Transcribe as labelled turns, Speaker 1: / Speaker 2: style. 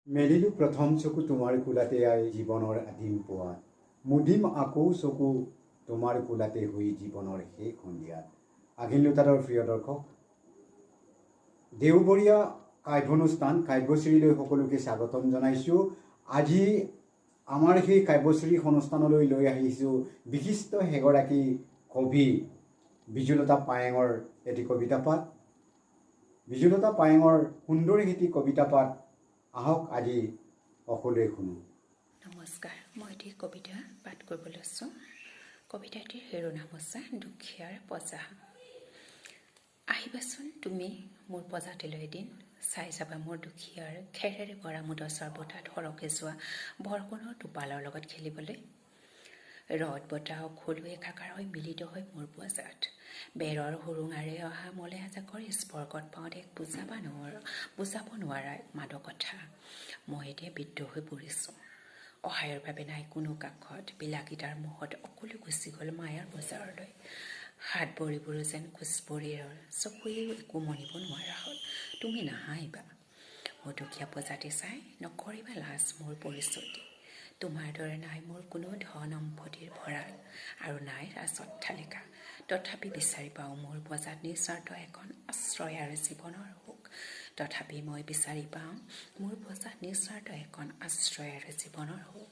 Speaker 1: মেলিলো প্ৰথম চকু তোমাৰ কোলাতে আই জীৱনৰ আদিম পোৱা মুদিম আকৌ চকু তোমাৰ কোলাতে হৈ জীৱনৰ শেষ সন্ধিয়া। আহিলো তাৰৰ প্ৰিয় দৰ্শক, দেওবৰীয়া কাব্যানুষ্ঠান কাব্যশ্ৰীলৈ সকলোকে স্বাগতম জনাইছোঁ। আজি আমাৰ সেই কাব্যশ্ৰী অনুষ্ঠানলৈ লৈ আহিছোঁ বিশিষ্ট এগৰাকী কবি বিজুলতা পায়েঙৰ এটি কবিতা পাঠ। বিজুলতা পায়েঙৰ সুন্দৰ এটি কবিতা পাঠ আহক আজি সকলোৱে শুনো।
Speaker 2: নমস্কাৰ, মই এটি কবিতা পাঠ কৰিব লৈছোঁ। কবিতাটিৰ শিৰোনাম হৈছে দুখীয়াৰ পজা। আহিবাচোন তুমি মোৰ পজাটিলৈ এদিন, চাই যাবা মোৰ দুখীয়াৰ খেৰেৰে ভৰা মুদচৰ বতাত সৰকে যোৱা বৰষুণৰ টোপালৰ লগত খেলিবলৈ। ৰদ বতাহ খলুৱে একাকাৰ হৈ মিলিত হৈ মোৰ পজাত, বেৰৰ সুৰুঙাৰে অহা মলে এজাকৰ স্পৰ্শত পাওঁ এক বুজাব নোৱাৰা মাদকতা। মই এতিয়া বিদ্ৰোহ হৈ পৰিছোঁ, অহায়ৰ বাবে নাই কোনো কাষত। বিলাসিতাৰ মুখত অকলে গুচি গ'ল মায়াৰ বজাৰলৈ। হাত ভৰিবোৰো যেন খোজপৰিৰ, চকুৱেও একো মনিব নোৱাৰা হ'ল। তুমি নাহাঁহিবা মোৰ দুখীয়া পজাতি চাই, নকৰিবা লাজ মোৰ পৰিচয় দি। তোমাৰ দৰে নাই মোৰ কোনো ধন সম্পত্তিৰ ভঁৰাল, আৰু নাই ৰাজঅট্টালিকা। তথাপি বিচাৰি পাওঁ মোৰ পজাত নিস্বাৰ্থ এখন আশ্ৰয় আৰু জীৱনৰ সুখ। তথাপি মই বিচাৰি পাওঁ মোৰ পজাত নিস্বাৰ্থ এখন আশ্ৰয় আৰু জীৱনৰ সুখ।